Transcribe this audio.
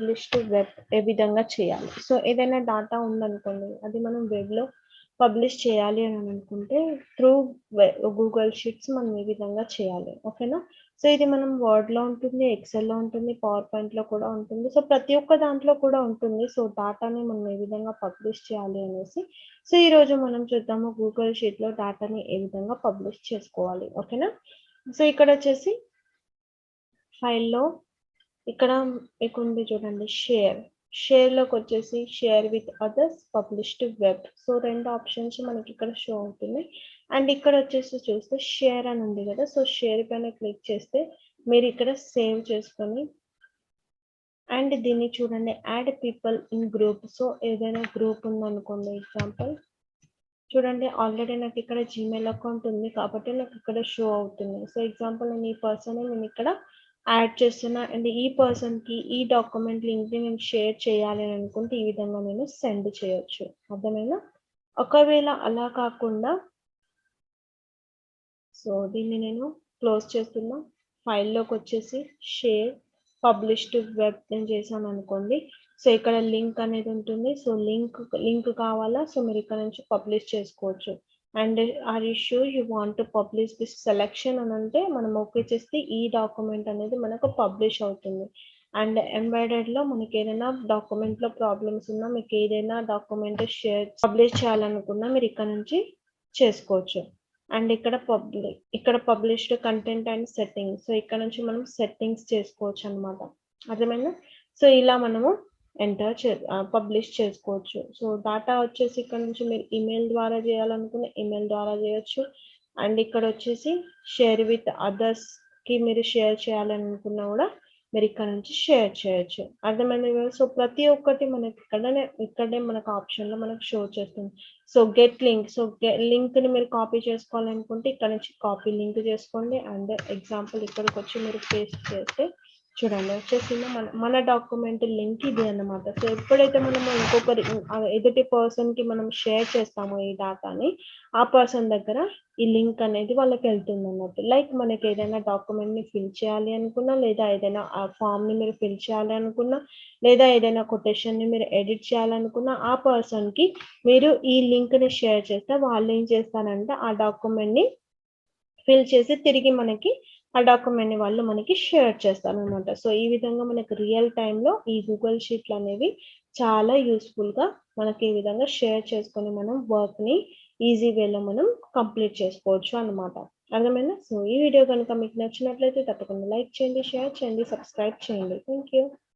Publish to web ఏ విధంగా చేయాలి. So ఏదైనా డాటా ఉందనుకోండి, అది మనం వెబ్‌లో పబ్లిష్ చేయాలి అని అనుకుంటే త్రూ గూగుల్ షీట్స్ మనం ఈ విధంగా చేయాలి. ఓకేనా? సో ఇది మనం వర్డ్‌లో ఉంటుంది, ఎక్సెల్‌లో ఉంటుంది, పవర్ పాయింట్‌లో కూడా ఉంటుంది. సో ప్రతి ఒక్క దాంట్లో కూడా ఉంటుంది. సో డాటాని మనం ఏ విధంగా పబ్లిష్ చేయాలి అనేసి. సో ఈరోజు మనం చూద్దాము గూగుల్ షీట్‌లో డాటాని ఏ విధంగా పబ్లిష్ చేసుకోవాలి. ఓకేనా? సో ఇక్కడొచ్చేసి ఫైల్‌లో ఇక్కడ మీకుంది చూడండి షేర్. షేర్‌లోకొచ్చేసి share with others, publish to web. So 2 options మనకిక్కడ షో అవుతుంది. అండ్ ఇక్కడొచ్చేసి చూస్తే షేర్ అని ఉంది కదా! సో షేర్ పైన క్లిక్ చేస్తే మీరిక్కడ సేవ్ చేసుకొని అండ్ దీన్ని చూడండి add people in group. So ఏదైనా గ్రూప్ ఉందనుకోండి ఎగ్జాంపుల్. చూడండి ఆల్రెడీ నాకిక్కడ జీమెయిల్ అకౌంట్ ఉంది కాబట్టి నాకిక్కడ షో అవుతుంది. సో ఎగ్జాంపుల్ నేను ఈ పర్సన్‌ని నేనిక్కడ యాడ్ చేస్తున్నా అండ్ ఈ పర్సన్‌కి ఈ డాక్యుమెంట్ లింక్‌ని నేను షేర్ చేయాలి అని అనుకుంటే ఈ విధంగా నేను సెండ్ చేయొచ్చు. అర్థమైందా? ఒకవేళ అలా కాకుండా సో దీన్ని నేను క్లోజ్ చేస్తున్నా. ఫైల్‌లోకొచ్చేసి షేర్, పబ్లిష్ టు వెబ్ నేను చేశాననుకోండి. సో ఇక్కడ లింక్ అనేది ఉంటుంది. సో లింక్ కావాలా? సో మీరు ఇక్కడ నుంచి పబ్లిష్ చేసుకోవచ్చు. And are you sure you want to publish this selection అని అంటే మనం ఓకే చేస్తే ఈ డాక్యుమెంట్ అనేది మనకు పబ్లిష్ అవుతుంది. అండ్ ఎంబెడెడ్‌లో మనకి ఏదైనా డాక్యుమెంట్‌లో ప్రాబ్లమ్స్ ఉన్నా, మీకు ఏదైనా డాక్యుమెంట్ పబ్లిష్ చేయాలనుకున్నా మీరు ఇక్కడ నుంచి చేసుకోవచ్చు. అండ్ ఇక్కడ published content and settings. So ఇక్కడ నుంచి మనం సెట్టింగ్స్ చేసుకోవచ్చు అన్నమాట. అర్థమైందా? సో ఇలా మనము పబ్లిష్ చేసుకోవచ్చు. సో డాటా వచ్చేసి ఇక్కడ నుంచి మీరు ఈమెయిల్ ద్వారా చేయాలనుకున్న ఈమెయిల్ ద్వారా చేయొచ్చు. అండ్ ఇక్కడ వచ్చేసి షేర్ విత్ అదర్స్‌కి మీరు షేర్ చేయాలనుకున్నా కూడా మీరు ఇక్కడ నుంచి షేర్ చేయొచ్చు. అర్థమైంది కదా! సో ప్రతి ఒక్కటి మనకి ఇక్కడే మనకు ఆప్షన్‌లో మనకు షో చేస్తుంది. So get link. సో లింక్‌ని మీరు కాపీ చేసుకోవాలనుకుంటే ఇక్కడ నుంచి కాపీ లింక్ చేసుకోండి. అండ్ ఎగ్జాంపుల్ ఇక్కడికొచ్చి మీరు పేస్ట్ చేస్తే చూడండి వచ్చేసింది మన డాక్యుమెంట్ లింక్ ఇది అన్నమాట. సో ఎప్పుడైతే మనము ఎదుటి పర్సన్‌కి మనం షేర్ చేస్తామో ఈ డాటాని, ఆ పర్సన్ దగ్గర ఈ లింక్ అనేది వాళ్ళకెళ్తుందన్నట్టు. లైక్ మనకి ఏదైనా డాక్యుమెంట్‌ని ఫిల్ చేయాలి అనుకున్నా, లేదా ఏదైనా ఆ ఫార్మ్‌ని మీరు ఫిల్ చేయాలి అనుకున్నా, లేదా ఏదైనా కొటేషన్‌ని మీరు ఎడిట్ చేయాలనుకున్నా, ఆ పర్సన్‌కి మీరు ఈ లింక్‌ని షేర్ చేస్తే వాళ్ళేం చేస్తారంటే ఆ డాక్యుమెంట్‌ని ఫిల్ చేసి తిరిగి మనకి ఆ డాక్యుమెంట్‌ని వాళ్ళు మనకి షేర్ చేస్తారనమాట. సో ఈ విధంగా మనకి రియల్ టైమ్‌లో ఈ గూగుల్ షీట్‌లనేవి చాలా యూజ్‌ఫుల్‌గా మనకి ఈ విధంగా షేర్ చేసుకొని మనం వర్క్‌ని ఈజీ వేలో మనం కంప్లీట్ చేసుకోవచ్చు అన్నమాట. అర్థమైందా? సో ఈ వీడియో గనుక మీకు నచ్చినట్లయితే తప్పకుండా లైక్ చేయండి, షేర్ చేయండి, సబ్స్క్రైబ్ చేయండి. Thank you.